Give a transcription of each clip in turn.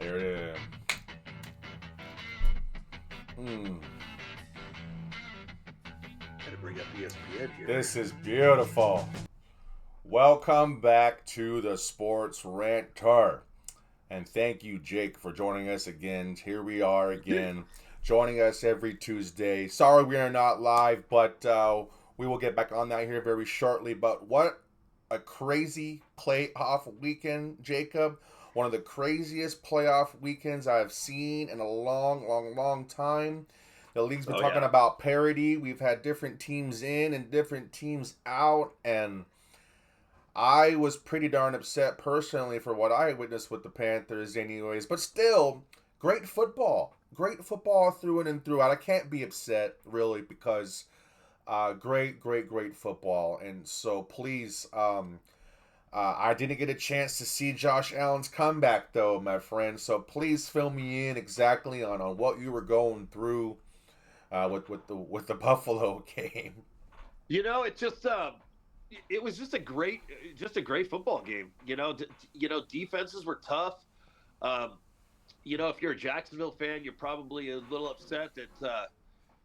Here it is. Got to bring up ESPN here. This is beautiful. Welcome back to the SportsRanter. And thank you, Jake, for joining us again. Here we are again, joining us every Tuesday. Sorry we are not live, but we will get back on that here very shortly. But what a crazy playoff weekend, Jacob. One of the craziest playoff weekends I've seen in a long time. The league's been talking about parity. We've had different teams in and different teams out, and I was pretty darn upset personally for what I witnessed with the Panthers anyways. But still, great football. Great football through and through. I can't be upset, really, because great football. And so, please, I didn't get a chance to see Josh Allen's comeback, though, my friend. So please fill me in exactly on what you were going through with the Buffalo game. You know, it was just a great football game. Defenses were tough. If you're a Jacksonville fan, you're probably a little upset that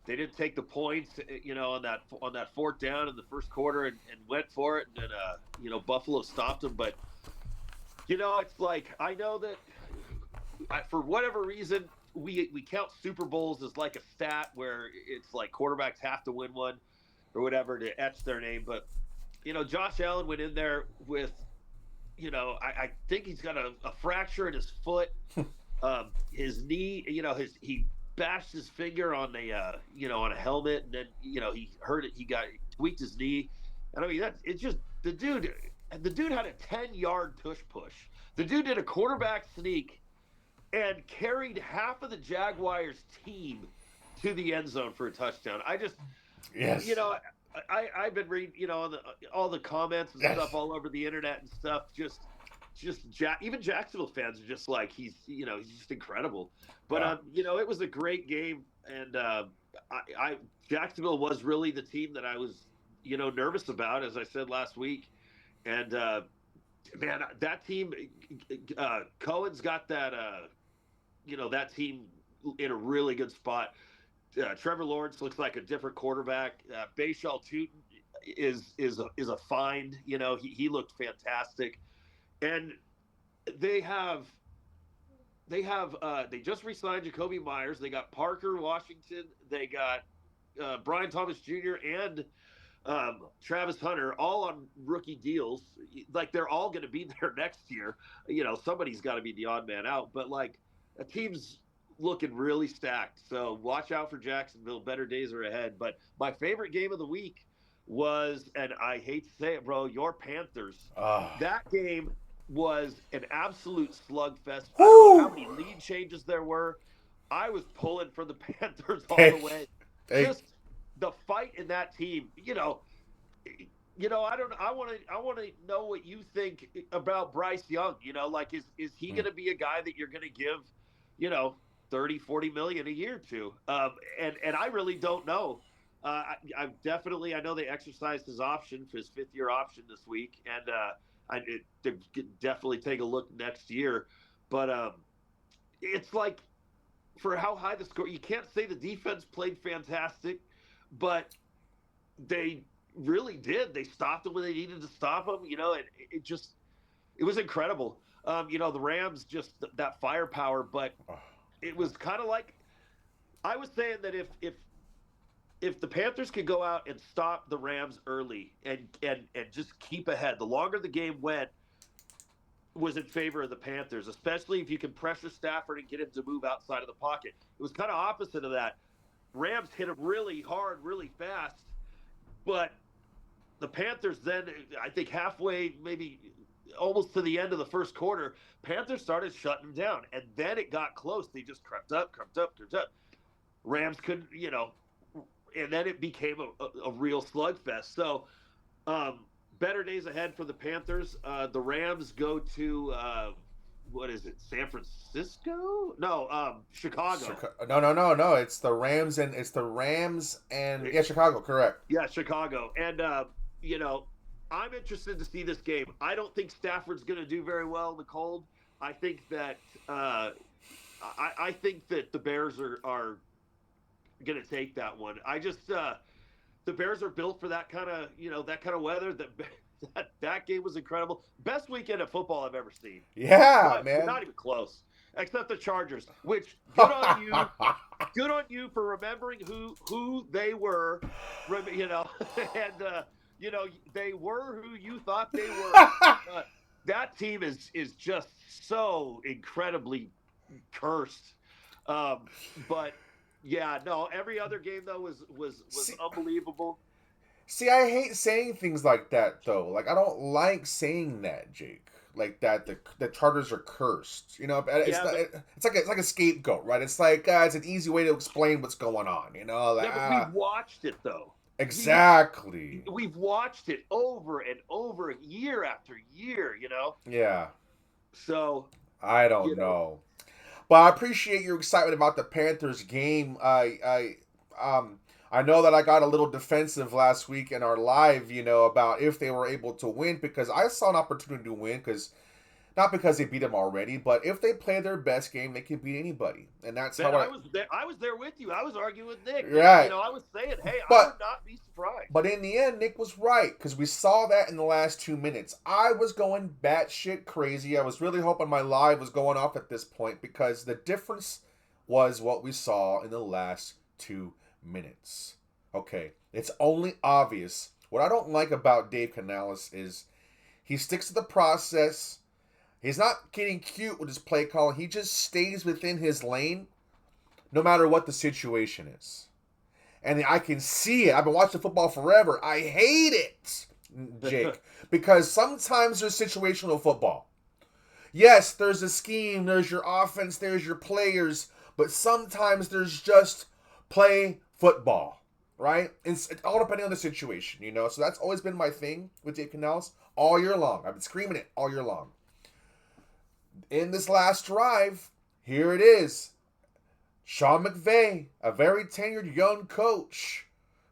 they didn't take the points. On that fourth down in the first quarter and went for it, and then Buffalo stopped them. But it's like I know that for whatever reason we count Super Bowls as like a stat where it's like quarterbacks have to win one or whatever to etch their name. But Josh Allen went in there with, I think he's got a fracture in his foot, his knee. He bashed his finger on on a helmet, and then he hurt it. He tweaked his knee, and I mean it's just the dude had a 10-yard tush push. The dude did a quarterback sneak and carried half of the Jaguars team to the end zone for a touchdown. Yes. I've been reading, all the comments and stuff all over the internet and stuff. Even Jacksonville fans are just like he's just incredible. But it was a great game, and Jacksonville was really the team that I was nervous about, as I said last week. And man, that team, Cohen's got that that team in a really good spot. Trevor Lawrence looks like a different quarterback. Bayshaw Tootin is a find. He looked fantastic, and they just re-signed Jacoby Myers. They got Parker Washington. They got Brian Thomas Jr. and Travis Hunter, all on rookie deals. Like they're all going to be there next year. Somebody's got to be the odd man out, but like a team's looking really stacked. So watch out for Jacksonville. Better days are ahead. But my favorite game of the week was, and I hate to say it, bro, your Panthers. That game was an absolute slugfest. I don't know how many lead changes there were. I was pulling for the Panthers all the way. Just the fight in that team. I want to know what you think about Bryce Young. Is he going to be a guy that you're going to give, 30-40 million a year to? And I really don't know. I know they exercised his option for his 5th-year option this week, and I definitely take a look next year. But it's like, for how high the score, you can't say the defense played fantastic, but they really did. They stopped them when they needed to stop them. It was incredible. The Rams, just that firepower, but it was kind of like, I was saying that if the Panthers could go out and stop the Rams early and just keep ahead, the longer the game went was in favor of the Panthers, especially if you can pressure Stafford and get him to move outside of the pocket. It was kind of opposite of that. Rams hit him really hard, really fast, but the Panthers then, I think halfway, maybe almost to the end of the first quarter, Panthers started shutting them down, and then it got close. They just crept up. Rams couldn't, and then it became a real slugfest. So, better days ahead for the Panthers. The Rams go to what is it? San Francisco? No, Chicago. No. It's the Rams and Chicago. Correct. Yeah, Chicago. And I'm interested to see this game. I don't think Stafford's going to do very well in the cold. I think that I think that the Bears are going to take that one. I just the Bears are built for that kind of that kind of weather. That game was incredible. Best weekend of football I've ever seen. Yeah, man. Not even close, except the Chargers. Which good on you, good on you for remembering who they were. And they were who you thought they were. That team is just so incredibly cursed. But yeah, no, every other game though was See, unbelievable. see, I hate saying things like that though. Like I don't like saying that, Jake. Like that the charters are cursed. It's Yeah, not, but it's like a scapegoat, right? It's like it's an easy way to explain what's going on. Like yeah, but we've watched it though. We exactly. we've watched it over and over, year after year. Yeah, So I you don't know, know. But I appreciate your excitement about the Panthers game. I know that I got a little defensive last week in our live, about if they were able to win because I saw an opportunity to win because not because they beat them already, but if they play their best game, they can beat anybody, and that's man, how I was there. I was there with you. I was arguing with Nick, and right. I was saying, hey, I would But not be surprised. But in the end, Nick was right because we saw that in the last 2 minutes. I was going batshit crazy. I was really hoping my live was going off at this point because the difference was what we saw in the last 2 minutes. Okay, it's only obvious. What I don't like about Dave Canales is he sticks to the process. He's not getting cute with his play calling. He just stays within his lane no matter what the situation is. And I can see it. I've been watching football forever. I hate it, Jake, because sometimes there's situational football. Yes, there's a scheme, there's your offense, there's your players, but sometimes there's just play football, right? It's all depending on the situation. So that's always been my thing with Dave Canales all year long. I've been screaming it all year long. In this last drive, here it is. Sean McVay, a very tenured young coach,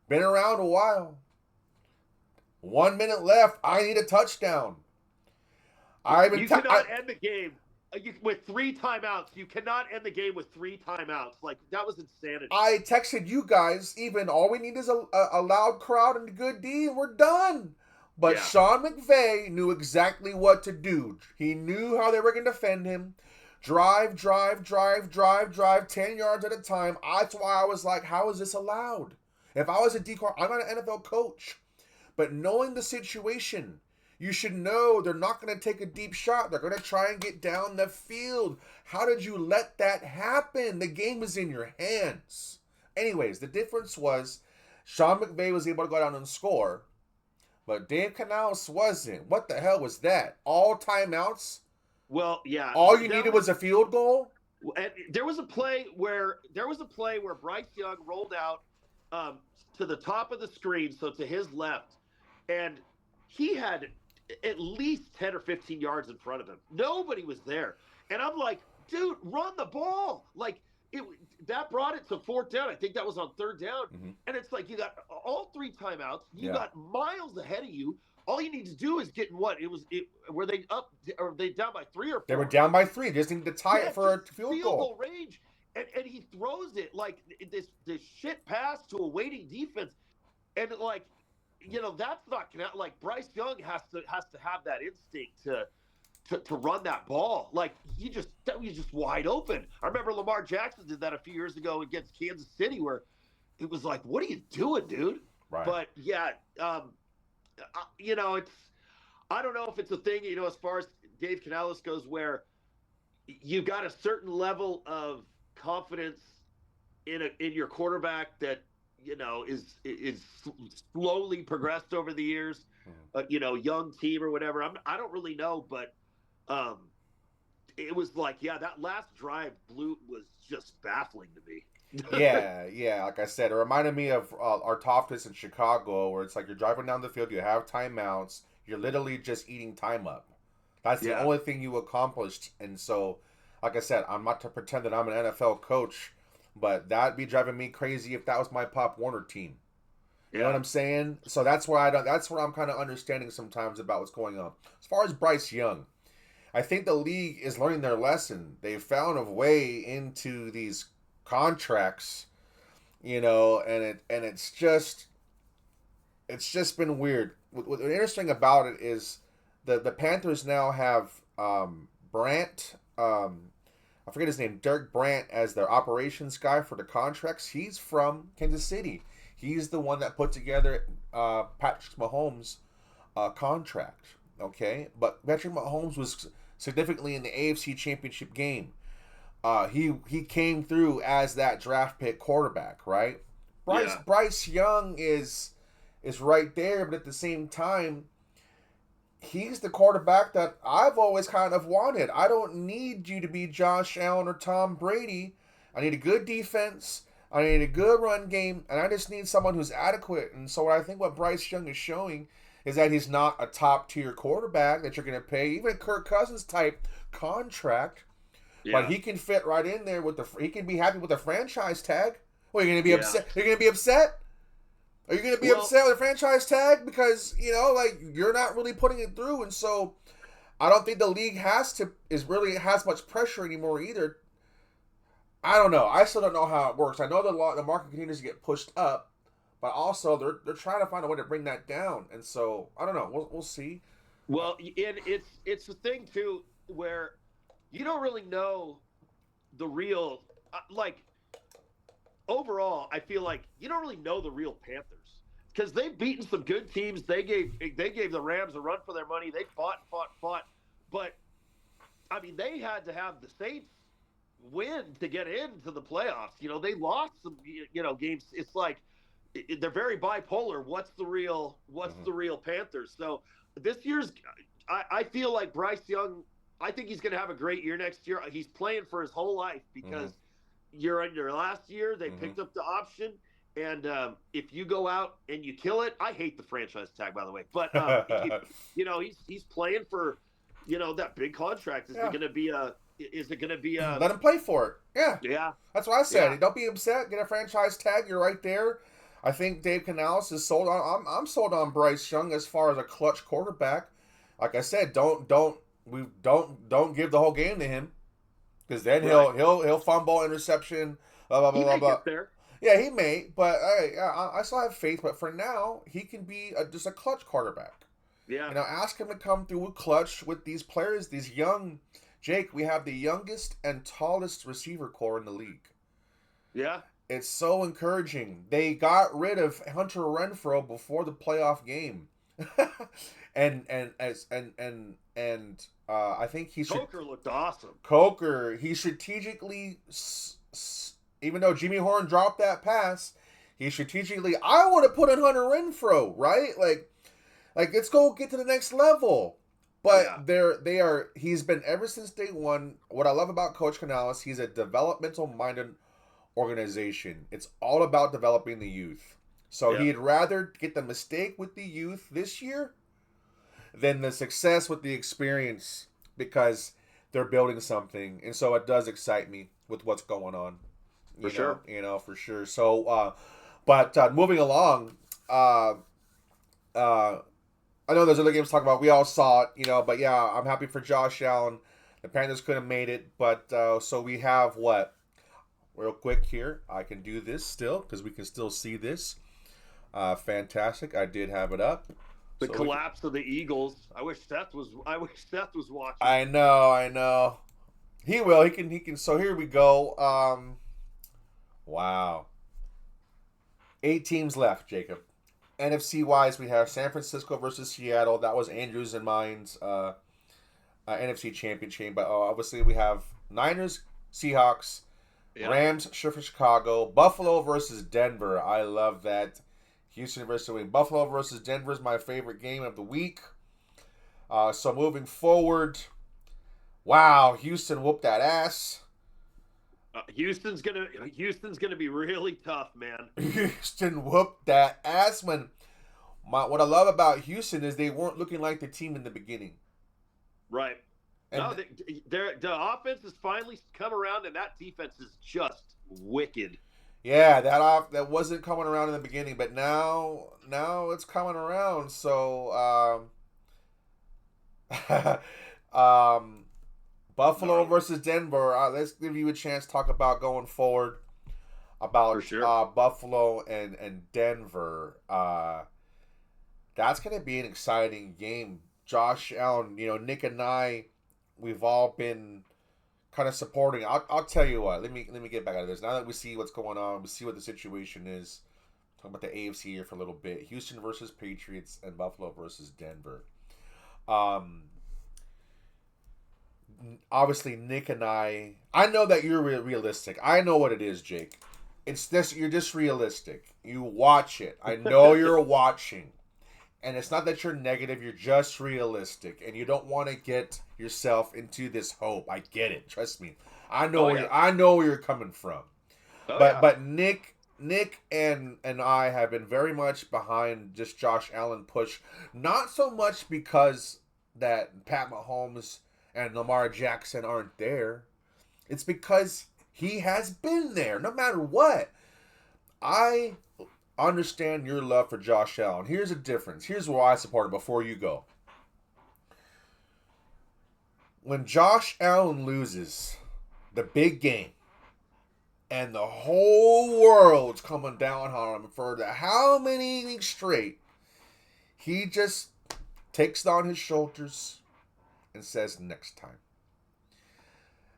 been around a while. 1 minute left. I need a touchdown. You cannot end the game with 3 timeouts. You cannot end the game with 3 timeouts. Like that was insanity. I texted you guys. Even all we need is a loud crowd and a good D, and we're done. But Yeah. Sean McVay knew exactly what to do. He knew how they were going to defend him. Drive, 10 yards at a time. That's why I was like, how is this allowed? If I was a decor, I'm not an NFL coach. But knowing the situation, you should know they're not going to take a deep shot. They're going to try and get down the field. How did you let that happen? The game was in your hands. Anyways, the difference was Sean McVay was able to go down and score, but Dave Canales wasn't. What the hell was that? All timeouts? Well, yeah. All you needed was a field goal? And there was a play where Bryce Young rolled out to the top of the screen, so to his left, and he had at least 10 or 15 yards in front of him. Nobody was there. And I'm like, dude, run the ball. Like that brought it to 4th down. I think that was on 3rd down. Mm-hmm. And it's like you got all 3 timeouts. You got miles ahead of you. All you need to do is get in what? Were they up? Or were they down by 3 or 4? They were down by 3. They just needed to tie it for a field goal range. And he throws it like this shit pass to a waiting defense. And like, that's not gonna, like, Bryce Young has to have that instinct to run that ball. Like he's just wide open. I remember Lamar Jackson did that a few years ago against Kansas City, where it was like, what are you doing, dude? Right. But yeah, it's, I don't know if it's a thing, as far as Dave Canales goes, where you've got a certain level of confidence in your quarterback that is slowly progressed over the years. Young team or whatever. I don't really know, but it was like, that last drive was just baffling to me. yeah. Like I said, it reminded me of our Toftus in Chicago, where it's like you're driving down the field, you have timeouts, you're literally just eating time up. That's the only thing you accomplished. And so, like I said, I'm not to pretend that I'm an NFL coach, but that'd be driving me crazy if that was my Pop Warner team. You know what I'm saying? So that's where I'm kind of understanding sometimes about what's going on. As far as Bryce Young, I think the league is learning their lesson. They found a way into these contracts, and it's just been weird. What's interesting about it is the Panthers now have Brandt. I forget his name, Dirk Brandt, as their operations guy for the contracts. He's from Kansas City. He's the one that put together Patrick Mahomes' contract. Okay, but Patrick Mahomes was significantly in the AFC Championship game. He came through as that draft pick quarterback, right? Bryce Young is right there, but at the same time, he's the quarterback that I've always kind of wanted. I don't need you to be Josh Allen or Tom Brady. I need a good defense. I need a good run game, and I just need someone who's adequate. And so I think what Bryce Young is showing is that he's not a top-tier quarterback that you're going to pay even a Kirk Cousins type contract, but he can fit right in there he can be happy with the franchise tag. Well, you're going to be upset. You're going to be upset. Are you going to be upset with a franchise tag because you're not really putting it through? And so I don't think the league has much pressure anymore either. I don't know. I still don't know how it works. I know the market continues to get pushed up, but also they're trying to find a way to bring that down. And so I don't know. We'll see. Well, and it's a thing too where you don't really know the real overall. I feel like you don't really know the real Panthers because they've beaten some good teams. They gave the Rams a run for their money. They fought, but I mean they had to have the Saints win to get into the playoffs. They lost some games. It's like they're very bipolar. What's the real Panthers? So this year's I feel like Bryce Young, I think he's going to have a great year next year. He's playing for his whole life because you're in your last year. They picked up the option. And if you go out and you kill it, I hate the franchise tag, by the way. But, he's playing for, that big contract. Is it going to be a let him play for it. Yeah. Yeah. That's what I said. Yeah. Don't be upset. Get a franchise tag. You're right there. I think Dave Canales is sold on. I'm sold on Bryce Young as far as a clutch quarterback. Like I said, don't give the whole game to him, because then he'll fumble, interception, blah blah blah blah. Get there. Yeah, he may, but I still have faith. But for now, he can be just a clutch quarterback. Yeah. Ask him to come through with clutch with these players, these young. Jake, we have the youngest and tallest receiver core in the league. Yeah. It's so encouraging. They got rid of Hunter Renfrow before the playoff game. and I think Coker looked awesome. Coker, he strategically, even though Jimmy Horn dropped that pass, he strategically, I would have put in Hunter Renfrow, right? Like let's go get to the next level. But he's been, ever since day one, what I love about Coach Canales, he's a developmental minded organization. It's all about developing the youth. So he'd rather get the mistake with the youth this year than the success with the experience, because they're building something. And so it does excite me with what's going on. For sure. So, but moving along, I know there's other games to talk about. We all saw it, but yeah, I'm happy for Josh Allen. The Panthers couldn't have made it, but so we have what? Real quick here, I can do this still because we can still see this. Fantastic. I did have it up. The collapse of the Eagles. I wish Seth was watching. I know. He will. He can. So here we go. Wow. 8 teams left, Jacob. NFC wise, we have San Francisco versus Seattle. That was Andrews and mine's NFC championship. But obviously, we have Niners, Seahawks, Rams, Chicago, Buffalo versus Denver. I love that. Houston versus Wayne. Buffalo versus Denver is my favorite game of the week. So moving forward, wow, Houston whooped that ass. Houston's gonna be really tough, man. Houston whooped that ass. What I love about Houston is they weren't looking like the team in the beginning. Right. And the offense has finally come around, and that defense is just wicked. Yeah, that wasn't coming around in the beginning, but now it's coming around. So Buffalo gnarly versus Denver. Let's give you a chance to talk about going forward for about sure. Buffalo and Denver. That's going to be an exciting game. Josh Allen, Nick and I, we've all been kind of supporting. I'll tell you what. Let me get back out of this. Now that we see what's going on, we see what the situation is. Talking about the AFC here for a little bit. Houston versus Patriots and Buffalo versus Denver. Um, Obviously Nick and I know that you're realistic. I know what it is, Jake. It's this. You're just realistic. You watch it. I know you're watching. And it's not that you're negative, you're just realistic, and you don't want to get yourself into this hope. I get it. Trust me. Oh yeah. I know where you're coming from. Oh But yeah. Nick and I have been very much behind just Josh Allen push. Not so much because that Pat Mahomes and Lamar Jackson aren't there. It's because he has been there no matter what. I understand your love for Josh Allen. Here's a difference. Here's why I support him before you go. When Josh Allen loses the big game and the whole world's coming down on him for how many innings straight, he just takes it on his shoulders and says next time.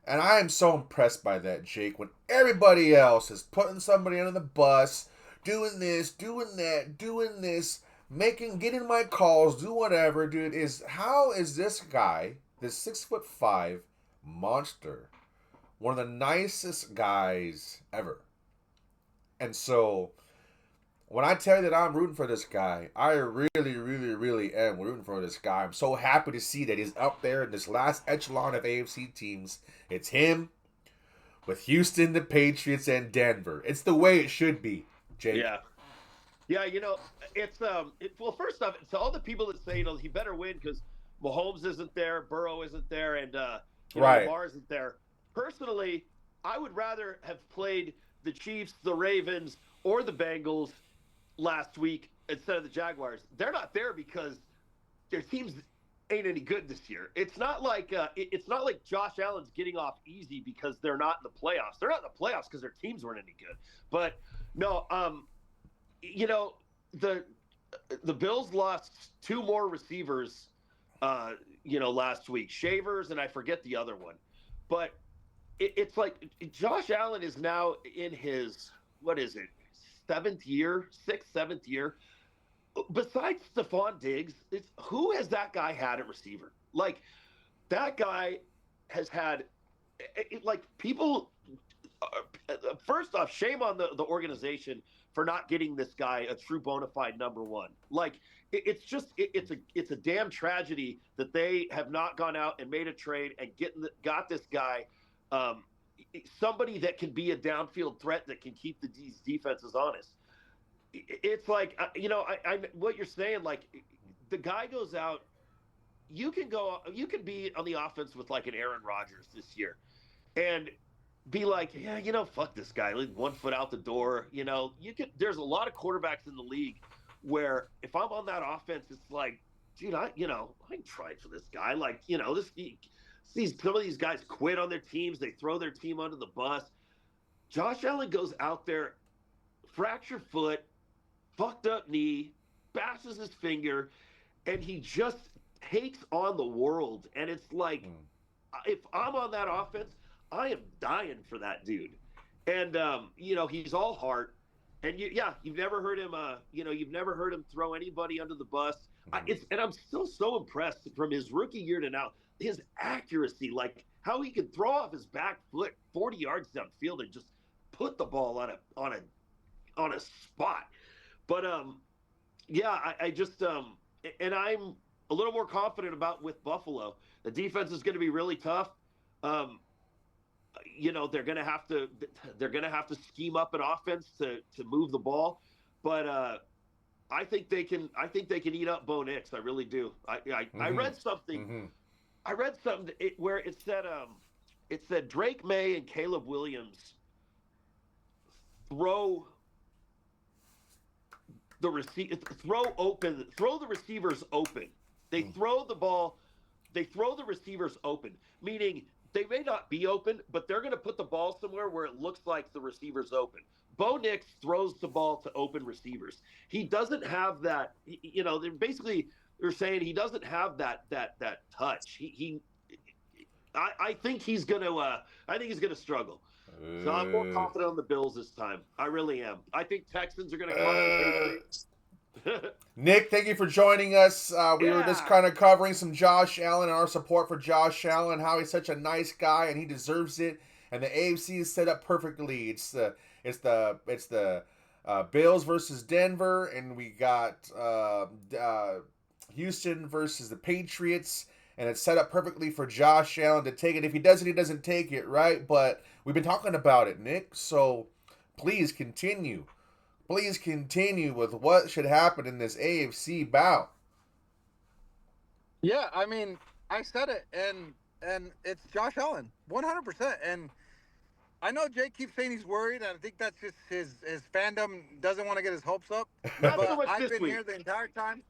And I am so impressed by that, Jake. When everybody else is putting somebody under the bus, doing this, doing that, doing this, getting my calls, do whatever, dude, how is this guy, this 6'5" monster, one of the nicest guys ever? And so when I tell you that I'm rooting for this guy, I really, really, really am rooting for this guy. I'm so happy to see that he's up there in this last echelon of AFC teams. It's him with Houston, the Patriots, and Denver. It's the way it should be, Jake. Yeah. Yeah, it's well, first off, to all the people that say, he better win because Mahomes isn't there, Burrow isn't there, and Right. Lamar isn't there. Personally, I would rather have played the Chiefs, the Ravens, or the Bengals last week instead of the Jaguars. They're not there because their teams ain't any good this year. It's not like Josh Allen's getting off easy because they're not in the playoffs. They're not in the playoffs because their teams weren't any good. But no, you know the the Bills lost two more receivers, last week. Shavers and I forget the other one, but it's like Josh Allen is now in his what is it, sixth, seventh year. Besides Stephon Diggs, who has that guy had at receiver? Like that guy has had like people first off, shame on the organization for not getting this guy a true bona fide number one. Like it's a damn tragedy that they have not gone out and made a trade and got this guy, um, somebody that can be a downfield threat that can keep these defenses honest. It's like I what you're saying. Like the guy goes out. You can be on the offense with like an Aaron Rodgers this year and be like, yeah, fuck this guy. Like 1 foot out the door. There's a lot of quarterbacks in the league where if I'm on that offense, it's like, dude, I tried for this guy. Like, some of these guys quit on their teams. They throw their team under the bus. Josh Allen goes out there, fractured foot, fucked up knee, bashes his finger, and he just takes on the world. And it's like, if I'm on that offense, I am dying for that dude. And he's all heart. And you've never heard him. You've never heard him throw anybody under the bus. And I'm still so impressed from his rookie year to now. His accuracy, like how he could throw off his back foot 40 yards downfield and just put the ball on a spot. But I just and I'm a little more confident about with Buffalo. The defense is going to be really tough. They're gonna have to scheme up an offense to move the ball, but I think they can eat up Bo Nix. I really do. I read something. Mm-hmm. I read something where it said Drake May and Caleb Williams throw throw the receivers open. They throw the ball, they throw the receivers open, meaning they may not be open, but they're going to put the ball somewhere where it looks like the receiver's open. Bo Nix throws the ball to open receivers. He doesn't have that. They're saying he doesn't have that touch. I think he's going to. I think he's going to struggle. So I'm more confident on the Bills this time. I really am. I think Texans are going to crush the Patriots. Nick, thank you for joining us. We were just Yeah. kind of covering some Josh Allen and our support for Josh Allen, how he's such a nice guy and he deserves it. And the AFC is set up perfectly. It's the Bills versus Denver, and we got Houston versus the Patriots, and it's set up perfectly for Josh Allen to take it. If he doesn't, he doesn't take it, right? But we've been talking about it, Nick. So please continue. Please continue with what should happen in this AFC bout. Yeah, I mean, I said it, and it's Josh Allen, 100%. And I know Jake keeps saying he's worried, and I think that's just his fandom doesn't want to get his hopes up. Not so But much I've this been week. here the entire time.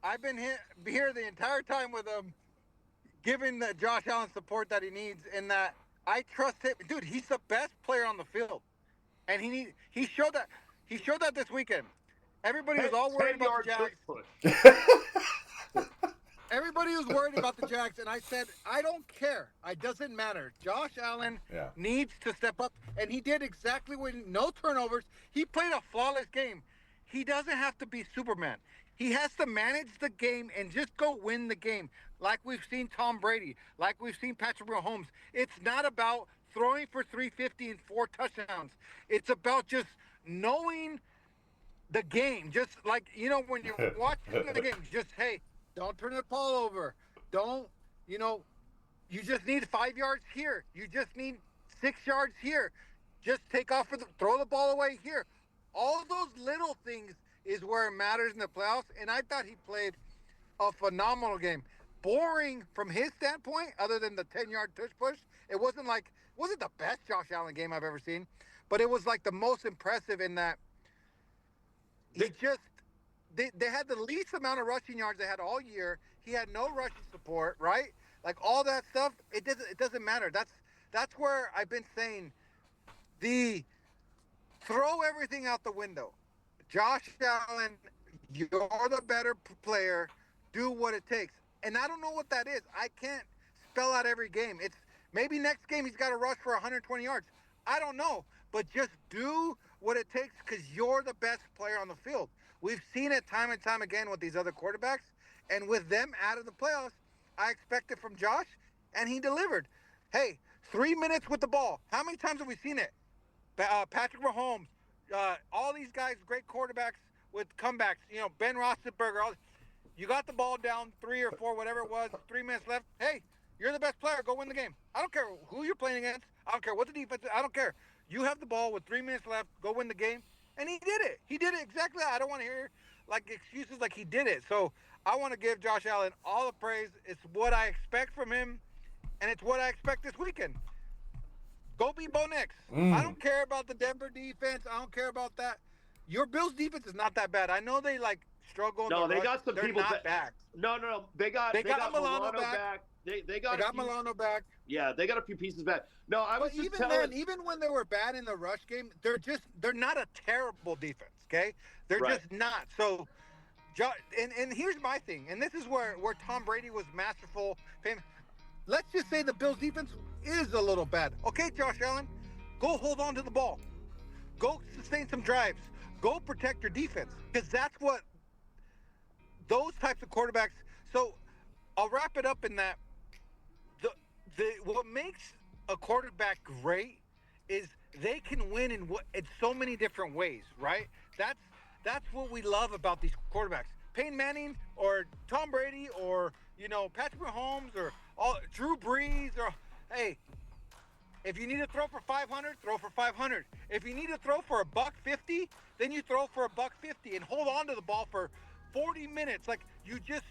I've been here the entire time with him, giving the Josh Allen support that he needs, in that I trust him. Dude, he's the best player on the field, and he showed that. He showed that this weekend. Everybody was all worried about the 10-yard Jags. push. Everybody was worried about the Jags, and I said, I don't care. It doesn't matter. Josh Allen needs to step up, and he did exactly what. No turnovers. He played a flawless game. He doesn't have to be Superman. He has to manage the game and just go win the game, like we've seen Tom Brady, like we've seen Patrick Mahomes. It's not about throwing for 350 and 4 touchdowns. It's about just knowing the game. Just like, when you're watching the game, just, hey, don't turn the ball over. Don't, you just need 5 yards here. You just need 6 yards here. Just take off throw the ball away here. All those little things is where it matters in the playoffs. And I thought he played a phenomenal game. Boring from his standpoint, other than the 10-yard tush push. It wasn't the best Josh Allen game I've ever seen, but it was like the most impressive in that they had the least amount of rushing yards they had all year. He had no rushing support, right? Like all that stuff, it doesn't matter. That's where I've been saying, throw everything out the window. Josh Allen, you're the better player. Do what it takes. And I don't know what that is. I can't spell out every game. It's maybe next game he's got to rush for 120 yards. I don't know. But just do what it takes, because you're the best player on the field. We've seen it time and time again with these other quarterbacks. And with them out of the playoffs, I expect it from Josh, and he delivered. Hey, 3 minutes with the ball. How many times have we seen it? Patrick Mahomes, all these guys, great quarterbacks with comebacks. Ben Roethlisberger. You got the ball down 3 or 4, whatever it was, 3 minutes left. Hey, you're the best player. Go win the game. I don't care who you're playing against. I don't care what the defense is. I don't care. You have the ball with 3 minutes left. Go win the game. And he did it. He did it exactly. I don't want to hear excuses like he did it. So I want to give Josh Allen all the praise. It's what I expect from him, and it's what I expect this weekend. Go beat Bo Nix. I don't care about the Denver defense. I don't care about that. Your Bills defense is not that bad. I know they struggle. No, they got some They're people not back. No. They got Milano back. They got Milano back. Yeah, they got a few pieces back. No, I was just telling. Even when they were bad in the rush game, they're not a terrible defense. Okay, they're just not. So, and here's my thing, and this is where Tom Brady was masterful. Let's just say the Bills defense is a little bad. Okay, Josh Allen, go hold on to the ball. Go sustain some drives. Go protect your defense, because that's what those types of quarterbacks. So I'll wrap it up in that what makes a quarterback great is they can win in so many different ways, right? That's what we love about these quarterbacks. Peyton Manning or Tom Brady or Patrick Mahomes or Drew Brees or hey, if you need to throw for 500, throw for 500. If you need to throw for $150, then you throw for $150 and hold on to the ball for 40 minutes. Like you just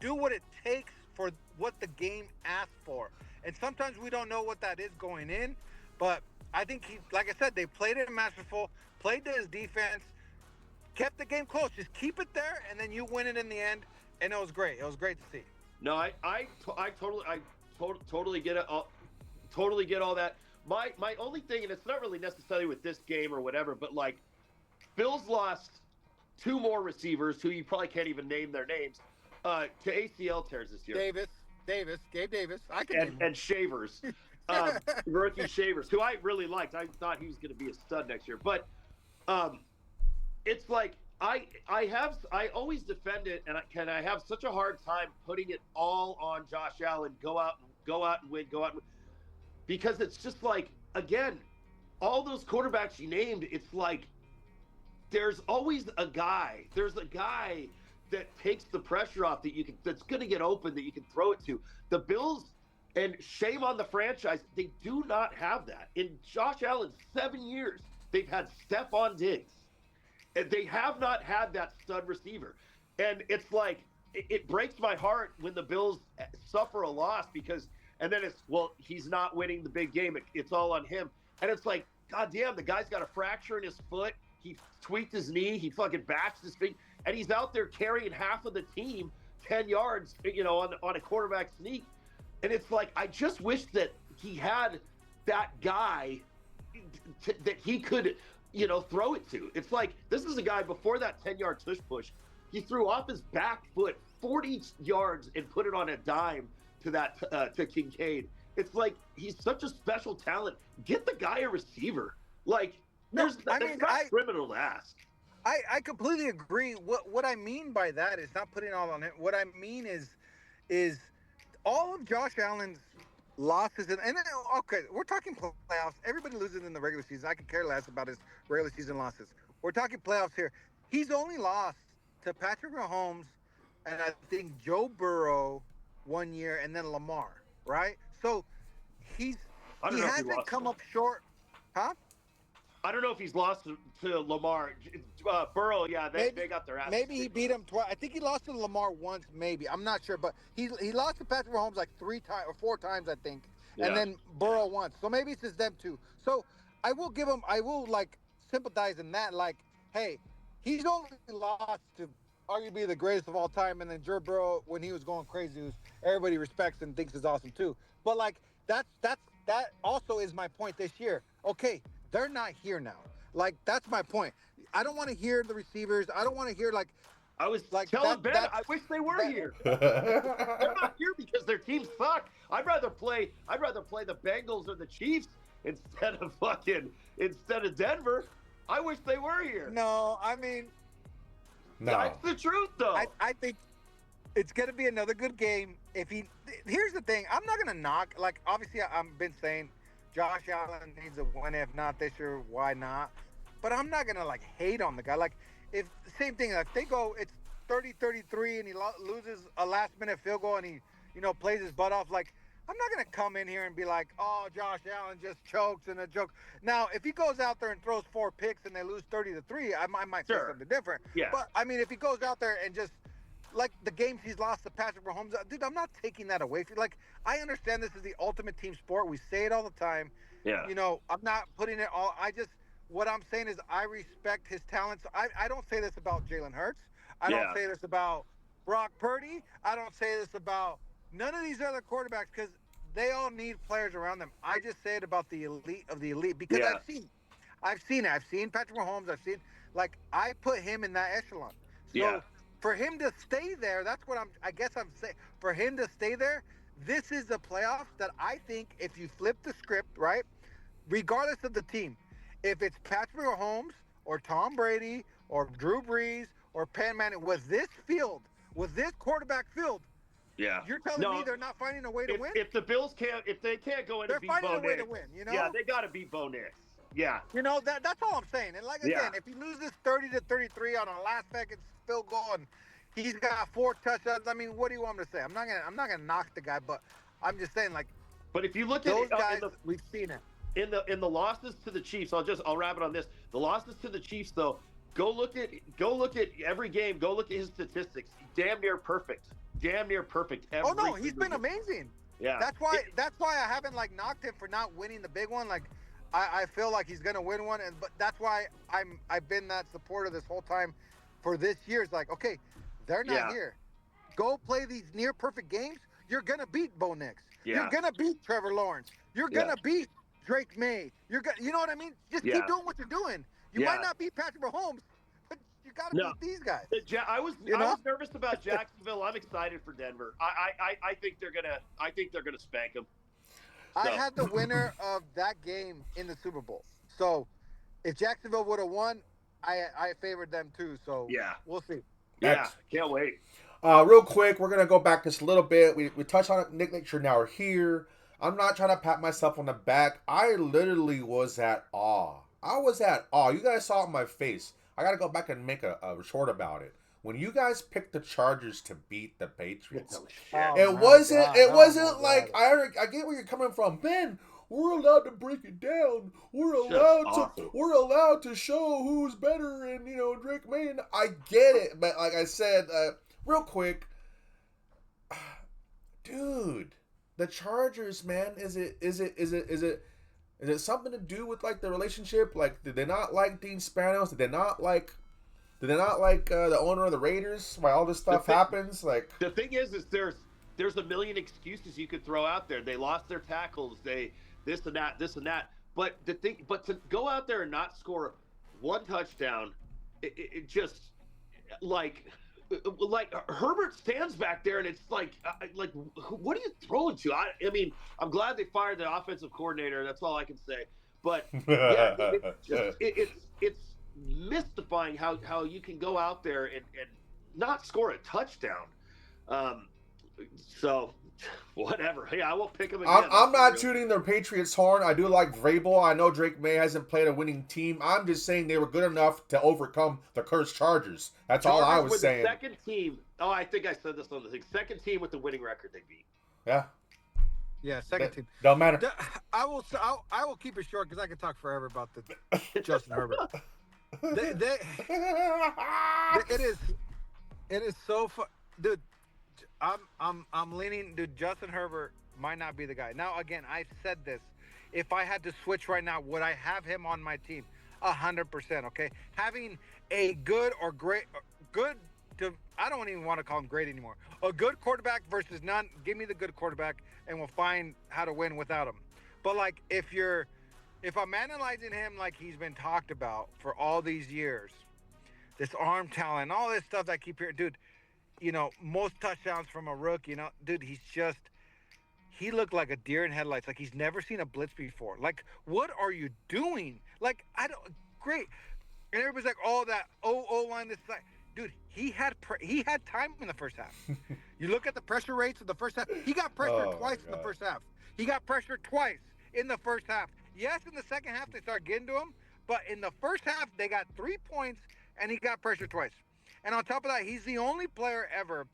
do what it takes for what the game asks for. And sometimes we don't know what that is going in, but I think like I said, they played it masterful, played to his defense, kept the game close. Just keep it there, and then you win it in the end. And it was great. It was great to see. No, I totally get it. Totally get all that. My only thing, and it's not really necessarily with this game or whatever, but like Bills lost two more receivers who you probably can't even name their names to ACL tears this year. Gabe Davis. I can name and Shavers, rookie Shavers, who I really liked. I thought he was going to be a stud next year, but it's like I always defend it, and I have such a hard time putting it all on Josh Allen. Go out and win. Because it's just like, again, all those quarterbacks you named, it's like there's always a guy. There's a guy that takes the pressure off that's going to get open that you can throw it to. The Bills, and shame on the franchise, they do not have that. In Josh Allen's 7 years, they've had Stephon Diggs. And they have not had that stud receiver. And it's like, it breaks my heart when the Bills suffer a loss because, and then it's, well, he's not winning the big game. It's all on him. And it's like, God damn, the guy's got a fracture in his foot. He tweaked his knee. He fucking bashed his feet. And he's out there carrying half of the team 10 yards, on a quarterback sneak. And it's like, I just wish that he had that guy that he could, throw it to. It's like, this is a guy before that 10-yard tush push. He threw off his back foot 40 yards and put it on a dime to Kincaid. It's like, he's such a special talent. Get the guy a receiver. Like, it's not criminal to ask. I completely agree. What I mean by that is not putting all on it. What I mean is all of Josh Allen's losses, and okay, we're talking playoffs. Everybody loses in the regular season. I could care less about his regular season losses. We're talking playoffs here. He's only lost to Patrick Mahomes and I think Joe Burrow 1 year, and then Lamar, right? So he hasn't come up short, huh? I don't know if he's lost to Lamar. Burrow, yeah, they got their ass. Maybe he beat him twice. I think he lost to Lamar once, maybe. I'm not sure, but he lost to Patrick Mahomes like 3 times or 4 times, I think, and then Burrow once. So maybe it's just them two. So I will sympathize in that. Like, hey, he's only lost to arguably the greatest of all time, and then Joe Burrow when he was going crazy, who everybody respects and thinks is awesome too. But like that also is my point this year. Okay. They're not here now. Like, that's my point. I don't want to hear the receivers. I don't want to hear, like... I was like telling Ben, I wish they were here. They're not here because their teams suck. I'd rather play the Bengals or the Chiefs instead of Denver. I wish they were here. No, I mean... No. That's the truth, though. I think it's going to be another good game. Here's the thing. I'm not going to knock... Like, obviously, I've been saying... Josh Allen needs a win. If not this year, why not? But I'm not going to, hate on the guy. Like, same thing. If they go, it's 30-33 and he loses a last-minute field goal and he, plays his butt off, like, I'm not going to come in here and be like, oh, Josh Allen just chokes and a joke. Now, if he goes out there and throws 4 picks and they lose 30-3, I might say something different. Yeah. But, I mean, if he goes out there and just, like the games he's lost to Patrick Mahomes, dude, I'm not taking that away from you. Like, I understand this is the ultimate team sport. We say it all the time. Yeah. I'm not putting it all. What I'm saying is I respect his talents. I don't say this about Jalen Hurts. I don't say this about Brock Purdy. I don't say this about none of these other quarterbacks because they all need players around them. I just say it about the elite of the elite because I've seen it. I've seen Patrick Mahomes. I put him in that echelon. So, for him to stay there, that's what I'm saying. For him to stay there, this is the playoffs that I think if you flip the script, right, regardless of the team, if it's Patrick Mahomes or Tom Brady or Drew Brees or Peyton Manning, with this quarterback field, you're telling me they're not finding a way to win? If the Bills can't go in and beat Bo Nix. They're finding a way to win, Yeah, they got to beat Bo Nix. Yeah. That's all I'm saying. And again, if he loses 30-33 on a last second field goal and he's got 4 touchdowns, I mean, what do you want me to say? I'm not gonna knock the guy, but I'm just saying, like, but if you look those at guys, we've seen it. In the losses to the Chiefs, I'll wrap it on this. The losses to the Chiefs, though, go look at every game, go look at his statistics. Damn near perfect. He's been amazing. Yeah. That's why I haven't knocked him for not winning the big one. Like, I feel like he's gonna win one, but that's why I've been that supporter this whole time for this year. It's like, okay, they're not here. Go play these near perfect games. You're gonna beat Bo Nix. You're Yeah. gonna beat Trevor Lawrence. You're gonna beat Drake May. You know what I mean? Just keep doing what you're doing. You might not beat Patrick Mahomes, but you gotta beat these guys. I was nervous about Jacksonville. I'm excited for Denver. I think they're gonna spank them. I had the winner of that game in the Super Bowl. So if Jacksonville would have won, I favored them too. So we'll see. Yeah, can't wait. Real quick, we're gonna go back just a little bit. We touched on it. Nick Nature now are here. I'm not trying to pat myself on the back. I literally was at awe. I was at awe. You guys saw it on my face. I gotta go back and make a short about it. When you guys picked the Chargers to beat the Patriots, it wasn't like I get where you're coming from, Ben. We're allowed to break it down. We're allowed to show who's better, and Drake May. And I get it, but like I said, real quick, dude, the Chargers, man, is it something to do with like the relationship? Like, did they not like Dean Spanos? Did they not like the owner of the Raiders? Why all this stuff happens? Like, the thing is there's a million excuses you could throw out there. They lost their tackles. They this and that. But to go out there and not score one touchdown, it just like Herbert stands back there and it's like what are you throwing to? I mean, I'm glad they fired the offensive coordinator. That's all I can say. But yeah, it's mystifying how you can go out there and not score a touchdown. So whatever. Yeah, I won't pick them again. I'm not tooting the Patriots horn. I do like Vrabel. I know Drake May hasn't played a winning team. I'm just saying they were good enough to overcome the cursed Chargers. That's all I was saying. The second team. Oh, I think I said this on the thing. Second team with the winning record they beat. Yeah. Yeah, second team. Don't matter. I will keep it short because I can talk forever about the Justin Herbert. It is so fun, dude. I'm leaning. Dude, Justin Herbert might not be the guy. Now, again, I've said this. If I had to switch right now, would I have him on my team? 100%. Okay, having a good or great, good to I don't even want to call him great anymore. A good quarterback versus none. Give me the good quarterback, and we'll find how to win without him. But like, if I'm analyzing him like he's been talked about for all these years, this arm talent, all this stuff that I keep hearing, dude. Most touchdowns from a rookie, dude, he looked like a deer in headlights. Like he's never seen a blitz before. Like, what are you doing? Like, great. And everybody's like, oh, that O-line, this side. Dude, he had time in the first half. You look at the pressure rates of the first half. He got pressured twice in the first half. He got pressured twice in the first half. Yes, in the second half, they started getting to him. But in the first half, they got 3 points, and he got pressured twice. And on top of that, he's the only player ever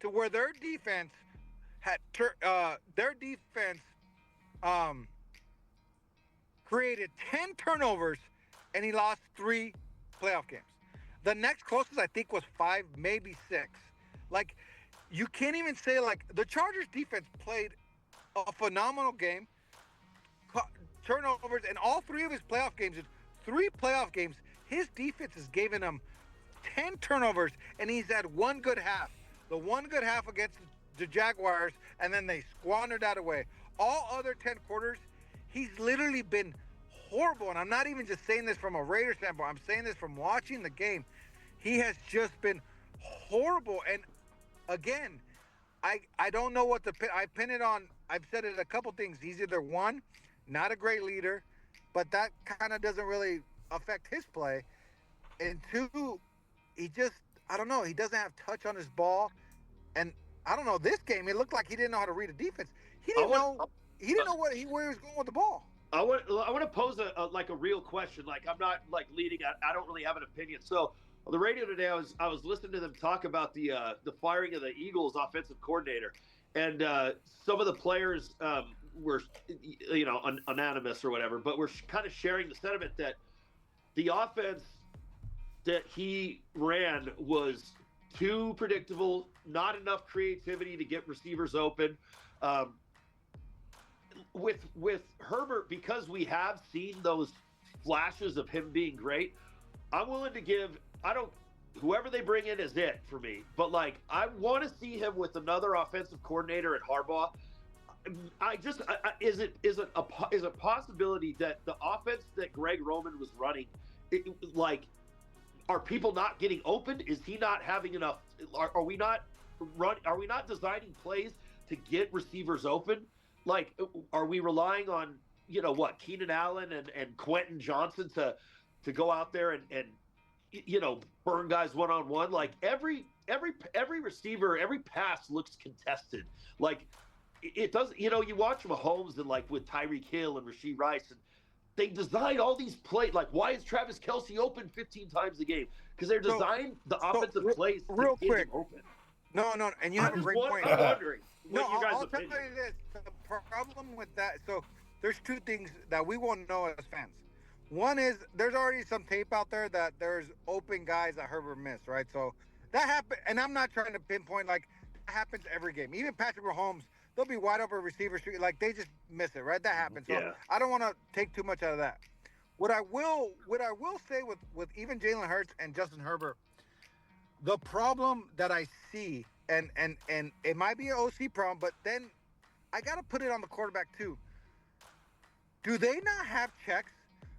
to where their defense created 10 turnovers, and he lost 3 playoff games. The next closest, I think, was 5, maybe 6. Like, you can't even say, like, the Chargers defense played a phenomenal game. Turnovers, and all 3 of his playoff games, 3 playoff games, his defense has given him 10 turnovers, and he's had 1 good half. The 1 good half against the Jaguars, and then they squandered that away. All other 10 quarters, he's literally been horrible. And I'm not even just saying this from a Raider standpoint. I'm saying this from watching the game. He has just been horrible. And again, I don't know what to pin. I pin it on. I've said it a couple things. He's either 1, not a great leader, but that kind of doesn't really affect his play. And 2, he just, I don't know. He doesn't have touch on his ball. And I don't know, this game, it looked like he didn't know how to read a defense. He didn't know where he was going with the ball. I want to pose a real question. Like, I'm not like leading. I don't really have an opinion. So on the radio today, I was listening to them talk about the firing of the Eagles offensive coordinator, and some of the players were anonymous or whatever, but we're kind of sharing the sentiment that the offense that he ran was too predictable, not enough creativity to get receivers open. With Herbert, because we have seen those flashes of him being great, I'm willing to give, whoever they bring in is it for me. But like, I want to see him with another offensive coordinator at Harbaugh. Is a possibility that the offense that Greg Roman was running, like, are people not getting open? Is he not having enough? Are we not designing plays to get receivers open? Like, are we relying on Keenan Allen and Quentin Johnson to go out there and burn guys one on one? Like every receiver, every pass looks contested. Like it does. You watch Mahomes and like with Tyreek Hill and Rashee Rice, and they design all these plays. Like, why is Travis Kelce open 15 times a game? Because they're designing the offensive plays to real get quick. him open. No, and you have a great point. I'm wondering. I'll tell you this. The problem with that, so there's two things that we won't know as fans. One is there's already some tape out there that there's open guys that Herbert missed, right? So that happened, and I'm not trying to pinpoint, like, that happens every game. Even Patrick Mahomes, they'll be wide open receivers, like, they just miss it, right? That happens. So yeah. I don't want to take too much out of that. What I will say with even Jalen Hurts and Justin Herbert, the problem that I see, and it might be an OC problem, but then I got to put it on the quarterback too. Do they not have checks?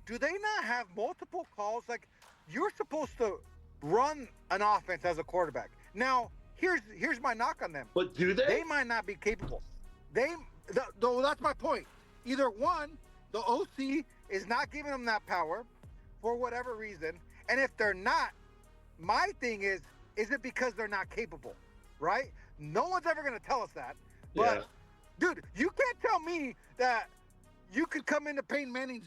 Do they not have multiple calls? Like, you're supposed to run an offense as a quarterback. Now, here's my knock on them. But do they? They might not be capable. That's my point. Either one, the OC is not giving them that power for whatever reason, and if they're not, my thing is it because they're not capable, right? No one's ever going to tell us that. But, dude, you can't tell me that you could come into Peyton Manning's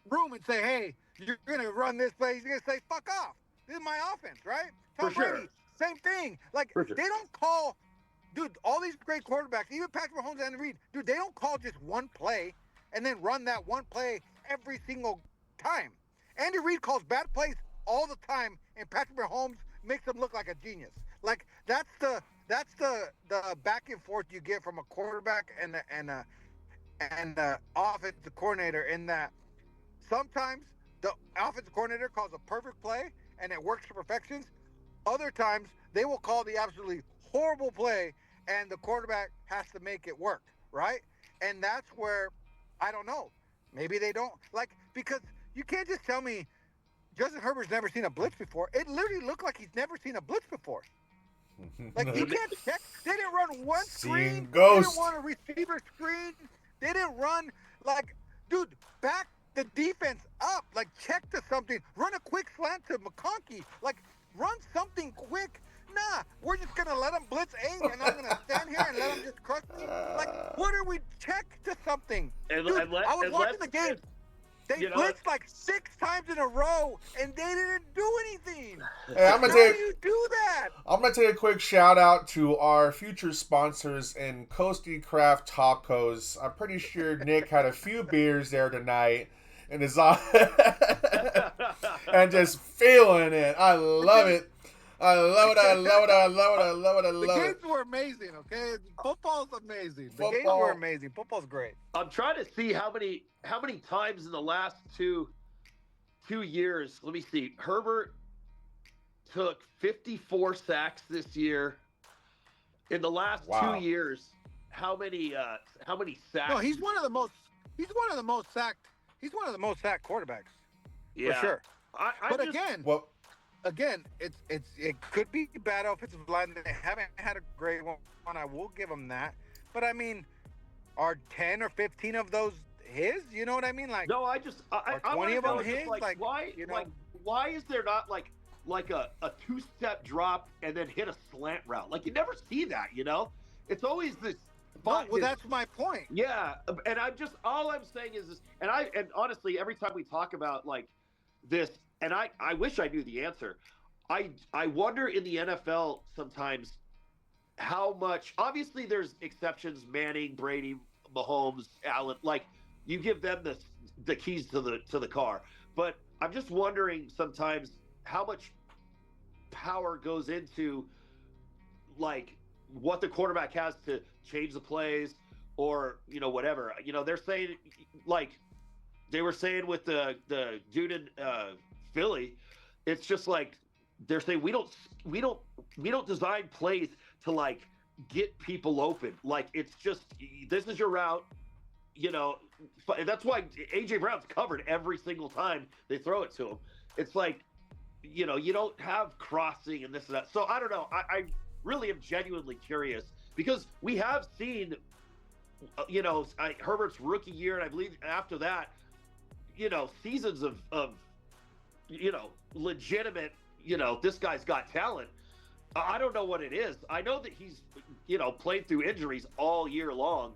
room and say, hey, you're going to run this play. He's going to say, fuck off. This is my offense, right? Tom Brady, same thing. Like, they don't call, dude, all these great quarterbacks, even Patrick Mahomes and Andy Reid, dude, they don't call just one play and then run that one play every single time. Andy Reid calls bad plays all the time, and Patrick Mahomes makes him look like a genius. Like, that's the back and forth you get from a quarterback and the offensive coordinator, in that sometimes the offensive coordinator calls a perfect play and it works to perfection. Other times they will call the absolutely horrible play and the quarterback has to make it work, right? And that's where, I don't know, maybe they don't, like, because you can't just tell me Justin Herbert's never seen a blitz before. It literally looked like he's never seen a blitz before. Like, you can't check. They didn't run one screen. They didn't run a receiver screen. They didn't run, like, dude, back the defense up. Like, check to something. Run a quick slant to McConkey. Like, run something quick. Nah, we're just going to let them blitz 8, and I'm going to stand here and let them just crush me. Like, what are we? Check to something. Dude, I was watching the game. They blitzed like 6 times in a row, and they didn't do anything. Hey, How do you do that? I'm going to take a quick shout out to our future sponsors in Coasty Craft Tacos. I'm pretty sure Nick had a few beers there tonight and is on and just feeling it. I love it. I love it. The games were amazing, okay? Football's amazing. The games were amazing. Football's great. I'm trying to see how many times in the last two years. Let me see. Herbert took 54 sacks this year. In the last 2 years, how many sacks? No, he's one of the most sacked quarterbacks. Yeah. For sure. Again, it could be bad offensive line. They haven't had a great one. I will give them that. But I mean, are 10 or 15 of those his? You know what I mean? Like, no, I 20 of them his. Like, why? You know, like, why is there not like a 2-step drop and then hit a slant route? Like, you never see that. You know, it's always this. Well, that's my point. Yeah, and all I'm saying is this, and honestly, every time we talk about like this. And I wish I knew the answer. I wonder in the NFL sometimes how much. Obviously, there's exceptions: Manning, Brady, Mahomes, Allen. Like, you give them the keys to the car. But I'm just wondering sometimes how much power goes into like what the quarterback has to change the plays, or whatever. They're saying, like they were saying with the dude in Philly, it's just like they're saying we don't design plays to like get people open. Like, it's just, this is your route. That's why AJ Brown's covered every single time they throw it to him. It's like, you don't have crossing and this and that. So I don't know. I really am genuinely curious because we have seen, Herbert's rookie year, and I believe after that, seasons of legitimate, this guy's got talent. I don't know what it is. I know that he's, played through injuries all year long.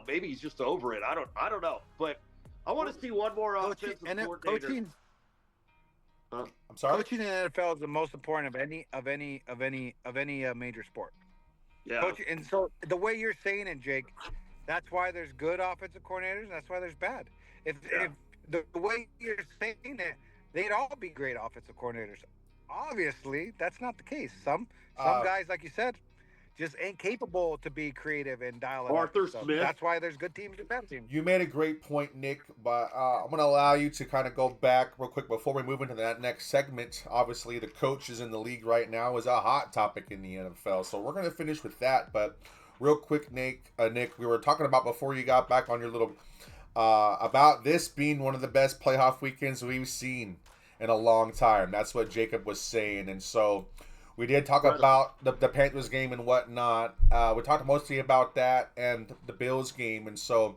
Maybe he's just over it. I don't know. But I want to see one more offensive coordinator. I'm sorry. Coaching in the NFL is the most important of any major sport. Yeah. Coaching, and so the way you're saying it, Jake, that's why there's good offensive coordinators, and that's why there's bad. If the way you're saying it, they'd all be great offensive coordinators. Obviously, that's not the case. Some guys, like you said, just ain't capable to be creative and dial it up. Arthur Smith. That's why there's good teams and bad teams. You made a great point, Nick, but I'm going to allow you to kind of go back real quick before we move into that next segment. Obviously, the coaches in the league right now is a hot topic in the NFL, so we're going to finish with that. But real quick, Nick, we were talking about before you got back on your little about this being one of the best playoff weekends we've seen in a long time. That's what Jacob was saying, and so we did talk about the Panthers game and whatnot. We talked mostly about that and the Bills game. And so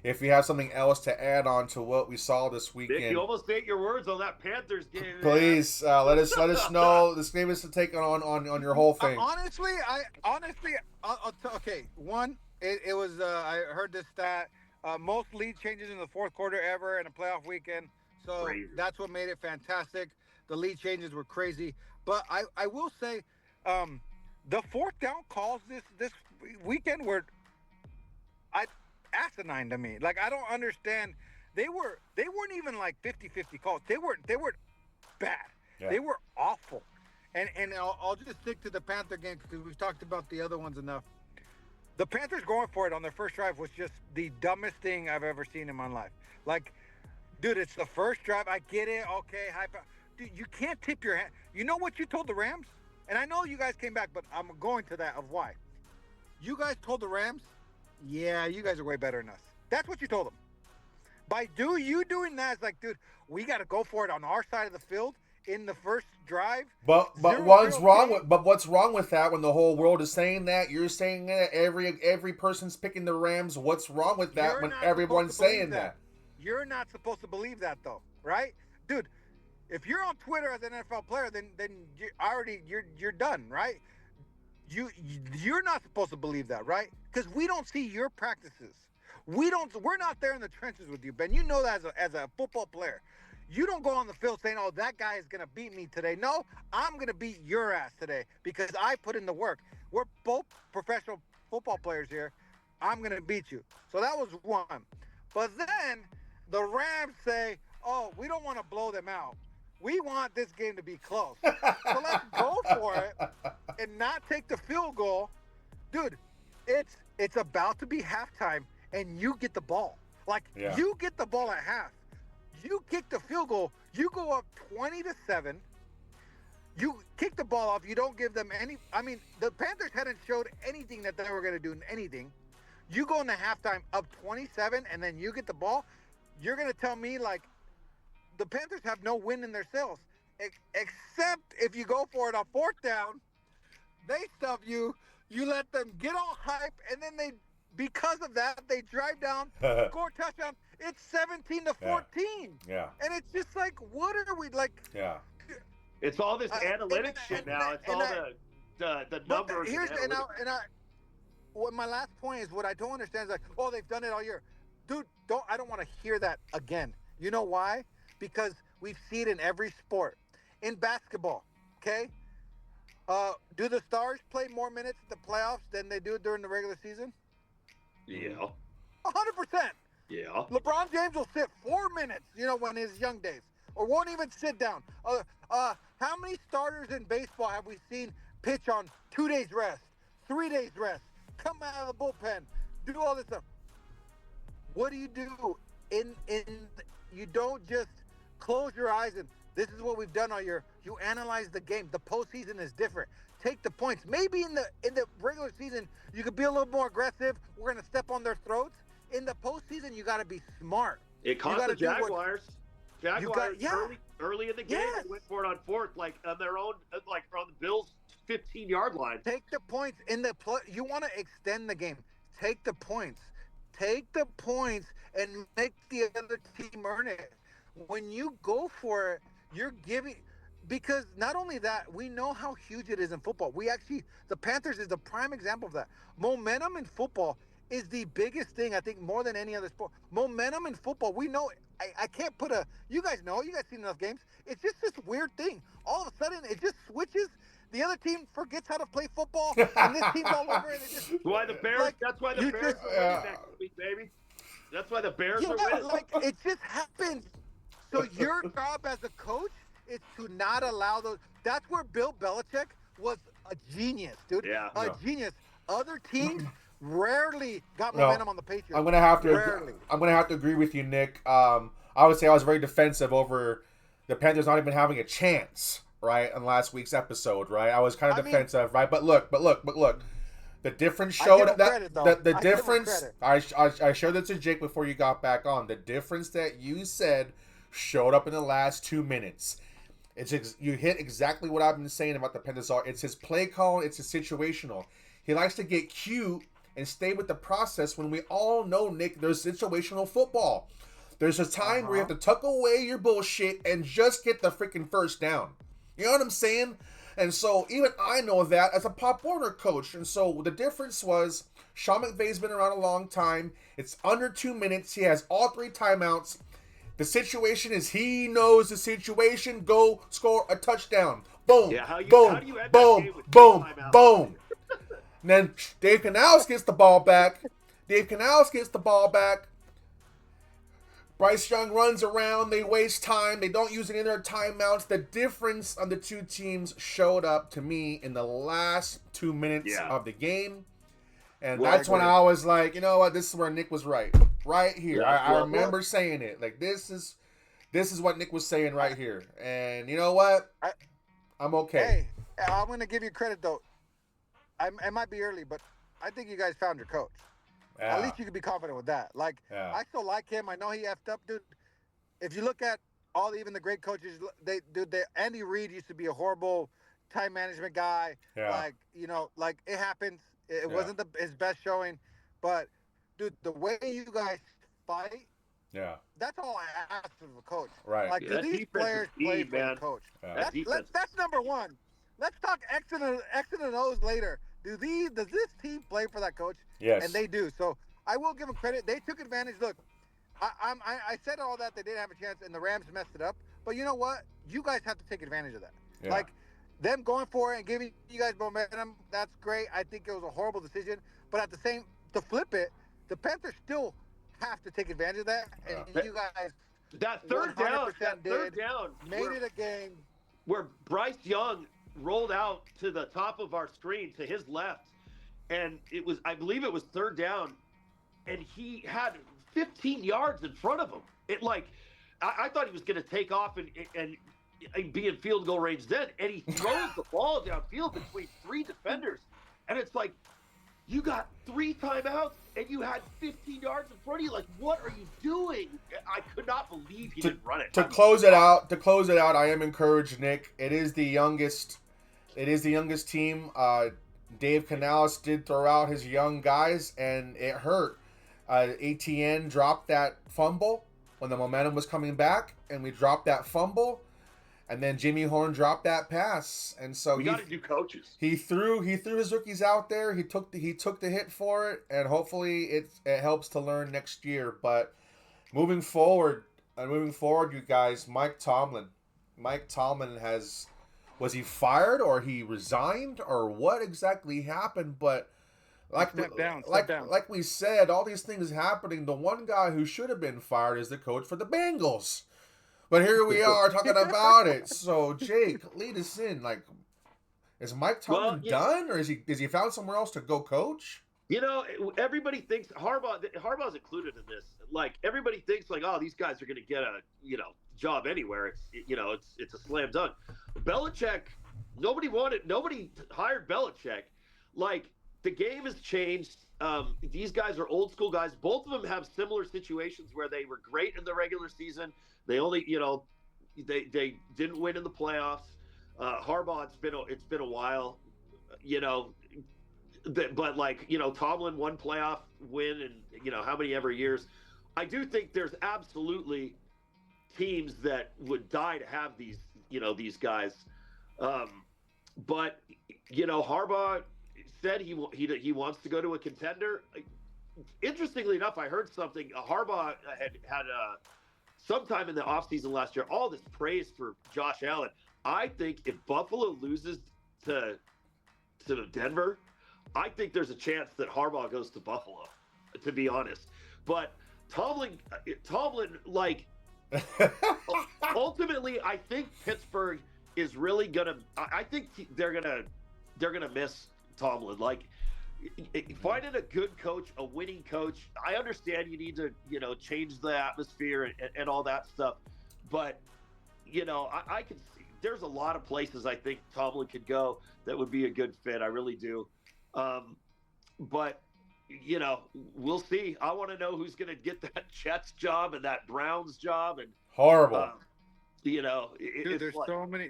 if you have something else to add on to what we saw this weekend. Nick, you almost ate your words on that Panthers game. Please let us know. This game is to take on your whole thing. Okay. One, it was, I heard this stat, most lead changes in the fourth quarter ever in a playoff weekend. So crazy. That's what made it fantastic. The lead changes were crazy. But I will say, the fourth down calls this weekend were asinine to me. Like, I don't understand. They weren't even like 50-50 calls. They were bad. Yeah. They were awful. And I'll just stick to the Panther game because we've talked about the other ones enough. The Panthers going for it on their first drive was just the dumbest thing I've ever seen in my life. Like, dude, it's the first drive. I get it. Okay, hype. Dude, you can't tip your hand. You know what you told the Rams? And I know you guys came back, but I'm going to that of why. You guys told the Rams, yeah, you guys are way better than us. That's what you told them. By you doing that, it's like, dude, we got to go for it on our side of the field in the first drive. But what's wrong with that when the whole world is saying that? You're saying that every person's picking the Rams. What's wrong with that when everyone's saying that? You're not supposed to believe that though, right? Dude, if you're on Twitter as an NFL player, then you're done, right? You're not supposed to believe that, right? Because we don't see your practices. We're not there in the trenches with you, Ben. You know that as a football player. You don't go on the field saying, "Oh, that guy is gonna beat me today." No, I'm gonna beat your ass today because I put in the work. We're both professional football players here. I'm gonna beat you. So that was one. But then the Rams say, "Oh, we don't want to blow them out. We want this game to be close. So let's go for it and not take the field goal." Dude, it's about to be halftime and you get the ball. You get the ball at half. You kick the field goal. You go up 20-7. You kick the ball off. You don't give them any. I mean, the Panthers hadn't showed anything that they were going to do anything. You go into halftime up 27 and then you get the ball. You're going to tell me the Panthers have no win in their sails, except if you go for it on fourth down, they stuff you, you let them get all hype, and then because of that, they drive down, score touchdown. It's 17-14. Yeah. And it's just like, what are we like? Yeah. It's all this analytics shit now. It's all the numbers. What my last point is, what I don't understand is oh, they've done it all year. Dude, I don't want to hear that again. You know why? Because we've seen it in every sport. In basketball, okay? Do the Stars play more minutes in the playoffs than they do during the regular season? Yeah. 100%. Yeah. LeBron James will sit 4 minutes, when his young days, or won't even sit down. How many starters in baseball have we seen pitch on 2 days rest, 3 days rest, come out of the bullpen, do all this stuff? What do? You don't just close your eyes and This is what we've done all year. You analyze the game. The postseason is different. Take the points. Maybe in the regular season you could be a little more aggressive. We're gonna step on their throats. In the postseason, you got to be smart. It cost the Jaguars. Early in the game, they went for it on fourth, like on their own, like on the Bills' 15-yard line. Take the points in the you want to extend the game. Take the points. Take the points and make the other team earn it. When you go for it, you're giving. Because not only that, we know how huge it is in football. The Panthers is the prime example of that. Momentum in football is the biggest thing, I think, more than any other sport. Momentum in football, we know. I can't put you guys know, you guys seen enough games. It's just this weird thing. All of a sudden, it just switches. The other team forgets how to play football, and this team's all over it. That's why the Bears are winning next week, baby. That's why the Bears are winning. Like, it just happens. So your job as a coach is to not allow those. That's where Bill Belichick was a genius, dude. Yeah. Genius. Other teams rarely got momentum on the Patriots. I'm gonna have to agree with you, Nick. I would say I was very defensive over the Panthers not even having a chance, right, in last week's episode, right? I was kind of defensive, right? But look. The difference showed the difference. I showed this to Jake before you got back on. The difference that you said showed up in the last 2 minutes. You hit exactly what I've been saying about the Panthers. It's his play call. It's his situational. He likes to get cute and stay with the process when we all know, Nick, there's situational football. There's a time where you have to tuck away your bullshit and just get the freaking first down. You know what I'm saying? And so even I know that as a Pop Warner coach. And so the difference was Sean McVay's been around a long time. It's under 2 minutes. He has all 3 timeouts. The situation is he knows the situation. Go score a touchdown. Boom, boom, boom, boom, boom. And then Dave Canales gets the ball back. Bryce Young runs around. They waste time. They don't use any of their timeouts. The difference on the two teams showed up to me in the last 2 minutes of the game. And that's when I was like, you know what? This is where Nick was right. Right here. I remember saying it. Like, this is what Nick was saying right here. And you know what? I'm okay. Hey, I'm going to give you credit, though. It might be early, but I think you guys found your coach. Yeah. At least you can be confident with that. Like, I still like him. I know he effed up, dude. If you look at even the great coaches, Andy Reid used to be a horrible time management guy. Yeah. Like, like it happens. It wasn't his best showing. But, dude, the way you guys fight, that's all I ask of a coach. Right. Like, do these players play for the coach? Yeah. That's number one. Let's talk X and O's later. Does this team play for that coach? Yes. And they do. So I will give them credit. They took advantage. Look, I said all that. They didn't have a chance, and the Rams messed it up. But you know what? You guys have to take advantage of that. Yeah. Like, them going for it and giving you guys momentum, that's great. I think it was a horrible decision. But to flip it, the Panthers still have to take advantage of that. And you guys, that third down made it a game where Bryce Young rolled out to the top of our screen to his left, and I believe it was third down, and he had 15 yards in front of him. I thought he was going to take off and be in field goal range then, and he throws the ball downfield between 3 defenders, and it's like, you got 3 timeouts and you had 15 yards in front of you. Like, what are you doing? I could not believe he didn't run it. To close it out, I am encouraged, Nick. It is the youngest team. Dave Canales did throw out his young guys, and it hurt. ATN dropped that fumble when the momentum was coming back, and we dropped that fumble, and then Jimmy Horn dropped that pass, and so we got to do coaches. He threw his rookies out there. He took the hit for it, and hopefully it helps to learn next year. But moving forward, you guys, Mike Tomlin was he fired or he resigned or what exactly happened? But like we said, all these things happening. The one guy who should have been fired is the coach for the Bengals. But here we are talking about it. So Jake, lead us in. Like, is Mike Tomlin done, or is he found somewhere else to go coach? Everybody thinks Harbaugh's included in this. Like, everybody thinks like, oh, these guys are going to get job anywhere. It's a slam dunk. Belichick, nobody hired Belichick. Like, the game has changed. These guys are old school guys. Both of them have similar situations where they were great in the regular season. They only, they didn't win in the playoffs. Harbaugh, it's been a while, but Tomlin one playoff win in how many ever years. I do think there's absolutely teams that would die to have these guys. But Harbaugh said he wants to go to a contender. Interestingly enough, I heard something. Harbaugh had sometime in the offseason last year all this praise for Josh Allen. I think if Buffalo loses to Denver, I think there's a chance that Harbaugh goes to Buffalo, to be honest. But Tomlin, ultimately, I think Pittsburgh is really gonna. I think they're gonna miss Tomlin. Like, finding a good coach, a winning coach. I understand you need to change the atmosphere and all that stuff, but I can see there's a lot of places I think Tomlin could go that would be a good fit. I really do. But we'll see. I want to know who's going to get that Jets job and that Browns job. And horrible. Dude, there's so many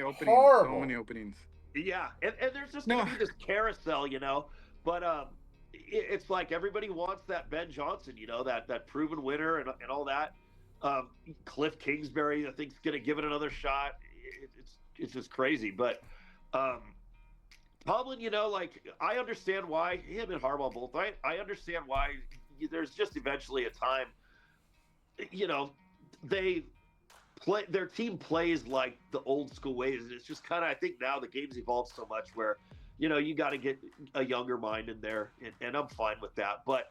openings. Horrible. So many openings. Yeah, and there's just going to be this carousel, But it's like everybody wants that Ben Johnson, that proven winner and all that. Cliff Kingsbury, I think, is going to give it another shot. It's just crazy, but. Tomlin, I understand why him and Harbaugh both. I understand why there's just eventually a time, their team plays like the old school ways. And it's just kind of, I think now the game's evolved so much where, you got to get a younger mind in there, and I'm fine with that. But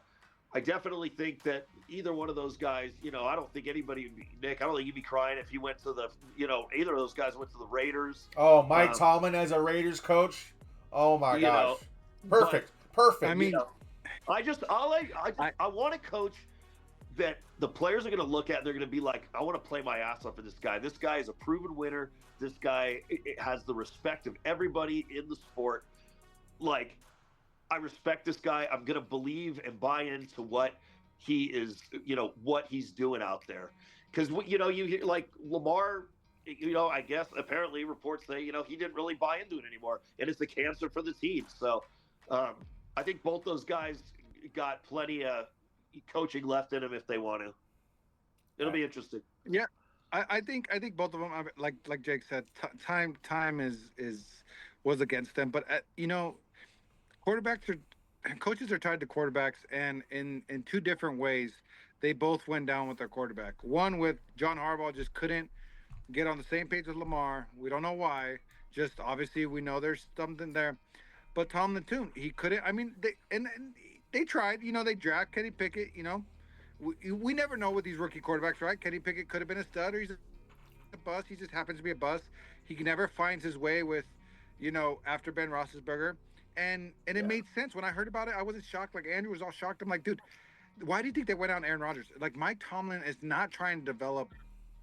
I definitely think that either one of those guys, I don't think anybody would be, Nick, I don't think you'd be crying if he went to the, either of those guys went to the Raiders. Oh, Mike Tomlin as a Raiders coach? Oh my gosh. Perfect. I mean, I want a coach that the players are going to look at and they're going to be like, I want to play my ass off for this guy. This guy is a proven winner. This guy has the respect of everybody in the sport. Like, I respect this guy. I'm going to believe and buy into what he is, what he's doing out there. Because, you hear like Lamar, I guess apparently reports say, he didn't really buy into it anymore. And it's a cancer for the team. So I think both those guys got plenty of coaching left in them if they want to. It'll be interesting. Yeah. I think both of them, like Jake said, time was against them. But, coaches are tied to quarterbacks, and in two different ways, they both went down with their quarterback. One with John Harbaugh just couldn't get on the same page with Lamar. We don't know why. Just obviously we know there's something there. But Tomlin too, he couldn't. I mean, they tried. They draft Kenny Pickett. We never know with these rookie quarterbacks, right? Kenny Pickett could have been a stud, or he's a bust. He just happens to be a bust. He never finds his way with, after Ben Roethlisberger. And it made sense. When I heard about it, I wasn't shocked. Like, Andrew was all shocked. I'm like, dude, why do you think they went on Aaron Rodgers? Like, Mike Tomlin is not trying to develop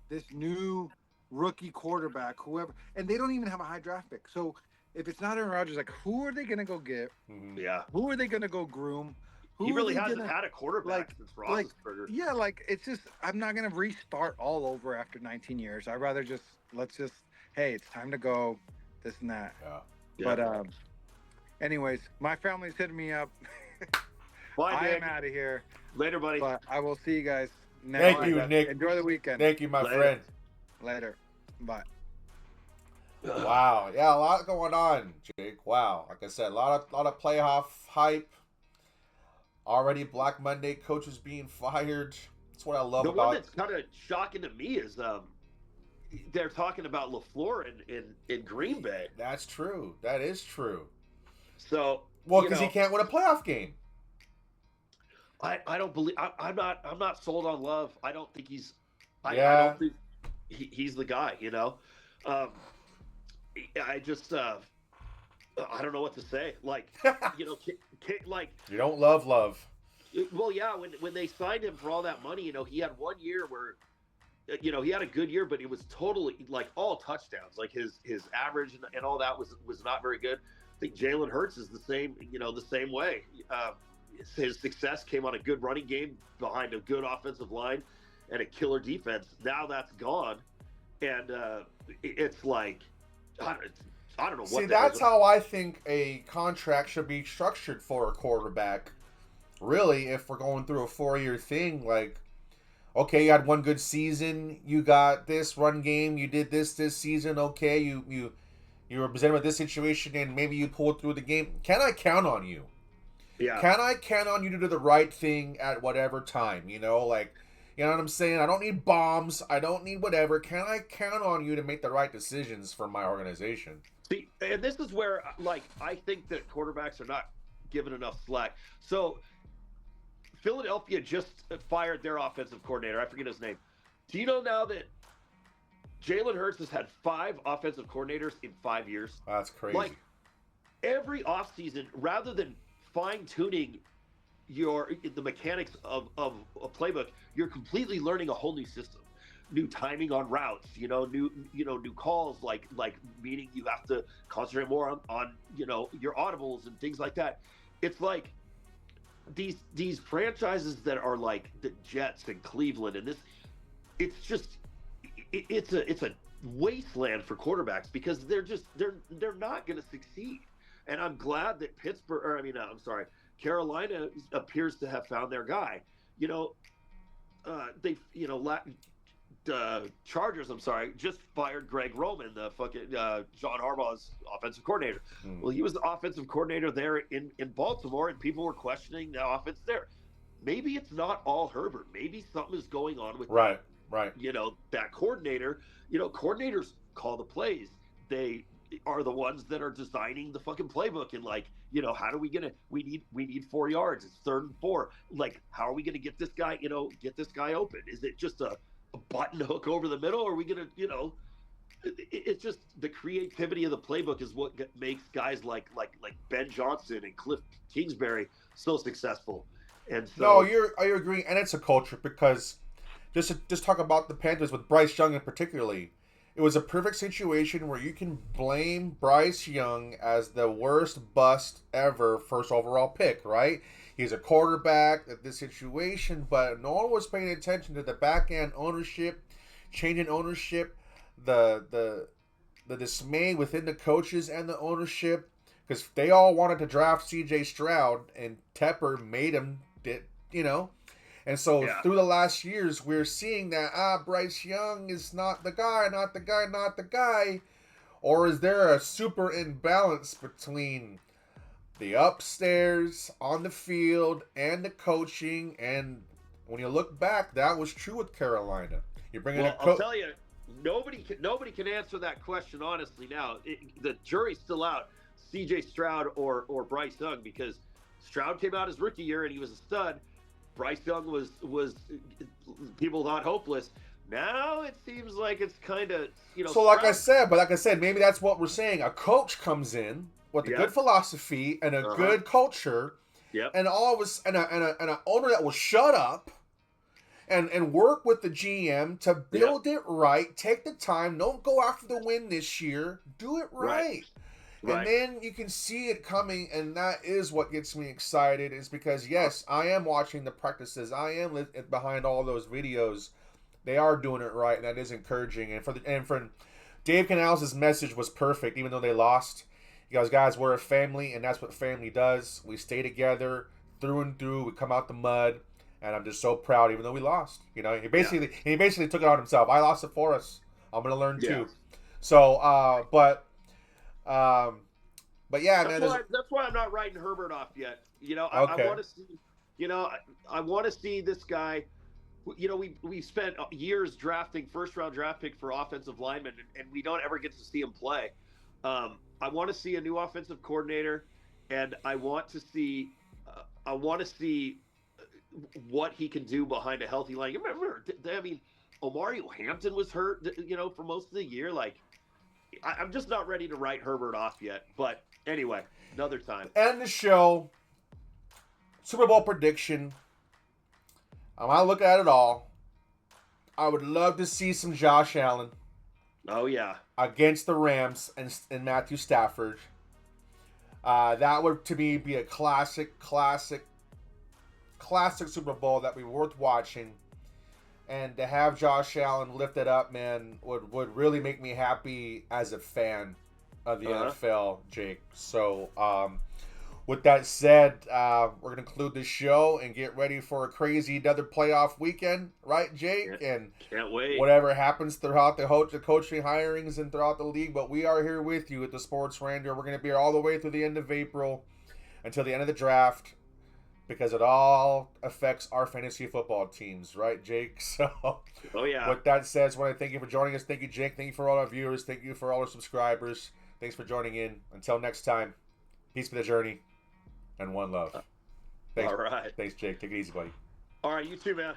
this new rookie quarterback, whoever, and they don't even have a high draft pick. So if it's not Aaron Rodgers, like, who are they going to go get? Mm-hmm. Yeah. Who are they going to go groom? He really hasn't had a quarterback since Roethlisberger. It's just, I'm not going to restart all over after 19 years. I'd rather hey, it's time to go, this and that. Yeah. But anyways, my family's hitting me up. Bye, I Nick. am out of here. Later, buddy. But I will see you guys next Thank week. you, Nick. Enjoy the weekend. Thank you, my Later. friend. Later. Bye. Wow. Yeah, a lot going on, Jake. Wow. Like I said, a lot of playoff hype. Already Black Monday coaches being fired. That's what I love about. The one that's kind of shocking to me is they're talking about LaFleur in Green Bay. That's true. That is true. So because he can't win a playoff game. I don't believe I'm not sold on Love. I don't think he's. I don't think he's the guy. I just I don't know what to say. Like like you don't love. Well, yeah. When they signed him for all that money, he had 1 year where he had a good year, but it was totally like all touchdowns. Like his average and all that was not very good. I think Jalen Hurts is the same, the same way. His success came on a good running game behind a good offensive line and a killer defense. Now that's gone, and it's like I don't know what. See, that's how I think a contract should be structured for a quarterback. Really, if we're going through a 4-year thing, like, okay, you had one good season, you got this run game, you did this season, okay, you were presented with this situation, and maybe you pulled through the game. Can I count on you? Yeah. Can I count on you to do the right thing at whatever time? Like, you know what I'm saying? I don't need bombs. I don't need whatever. Can I count on you to make the right decisions for my organization? See, and this is where, like, I think that quarterbacks are not given enough slack. So Philadelphia just fired their offensive coordinator. I forget his name. Do you know now that Jalen Hurts has had 5 offensive coordinators in 5 years? That's crazy. Like, every offseason, rather than fine-tuning the mechanics of a playbook, you're completely learning a whole new system. New timing on routes, new calls, like meaning you have to concentrate more on your audibles and things like that. It's like these franchises that are like the Jets and Cleveland, and it's a wasteland for quarterbacks because they're not going to succeed. And I'm glad that Carolina appears to have found their guy. Chargers, just fired Greg Roman, the fucking John Harbaugh's offensive coordinator. Well, he was the offensive coordinator there in Baltimore, and people were questioning the offense there. Maybe it's not all Herbert. Maybe something is going on with right. That coordinator. Coordinators call the plays. They are the ones that are designing the fucking playbook, and how do we need 4 yards. It's 3rd and 4. Like, how are we gonna get this guy open? Is it just a button hook over the middle? Or are we gonna, it's just the creativity of the playbook is what makes guys like Ben Johnson and Cliff Kingsbury so successful. And so I agree, and it's a culture, because just talk about the Panthers with Bryce Young in particularly. It was a perfect situation where you can blame Bryce Young as the worst bust ever first overall pick, right? He's a quarterback at this situation, but no one was paying attention to the back end ownership, changing ownership, the dismay within the coaches and the ownership, because they all wanted to draft C.J. Stroud, and Tepper made him, And so through the last years, we're seeing that Bryce Young is not the guy. Or is there a super imbalance between the upstairs on the field and the coaching? And when you look back, that was true with Carolina. You're bringing I'll tell you, nobody can answer that question honestly now. The jury's still out. C.J. Stroud or Bryce Young, because Stroud came out his rookie year and he was a stud. Bryce Young was people thought hopeless. Now it seems like it's kind of So like I said, maybe that's what we're saying. A coach comes in with a good philosophy and a good culture, and all of us and an owner that will shut up and work with the GM to build it right. Take the time. Don't go after the win this year. Do it right. And then you can see it coming, and that is what gets me excited, is because, yes, I am watching the practices. I am behind all those videos. They are doing it right, and that is encouraging. And for Dave Canales' message was perfect, even though they lost. He goes, guys, we're a family, and that's what family does. We stay together through and through. We come out the mud, and I'm just so proud, even though we lost. He basically took it on himself. I lost it for us. I'm going to learn too. So, but yeah, man. That's why I'm not writing Herbert off yet. I want to see. I want to see this guy. We spent years drafting first-round draft pick for offensive linemen, and we don't ever get to see him play. I want to see a new offensive coordinator, and I want to see what he can do behind a healthy line. Remember, Omario Hampton was hurt, for most of the year. Like, I'm just not ready to write Herbert off yet. But anyway, another time. End the show. Super Bowl prediction. I look at it all. I would love to see some Josh Allen. Oh, yeah. Against the Rams and Matthew Stafford. That would, to me, be a classic Super Bowl that would be worth watching. And to have Josh Allen lift it up, man, would really make me happy as a fan of the NFL, Jake. So, with that said, we're going to conclude this show and get ready for a crazy another playoff weekend, right, Jake? And can't wait. Whatever happens throughout the coaching hirings and throughout the league, but we are here with you at the SportsRanter. We're going to be here all the way through the end of April until the end of the draft, because it all affects our fantasy football teams, right, Jake? So, with that said, I want to thank you for joining us. Thank you, Jake. Thank you for all our viewers. Thank you for all our subscribers. Thanks for joining in. Until next time, peace for the journey and one love. Thanks. All right. Thanks, Jake. Take it easy, buddy. All right, you too, man.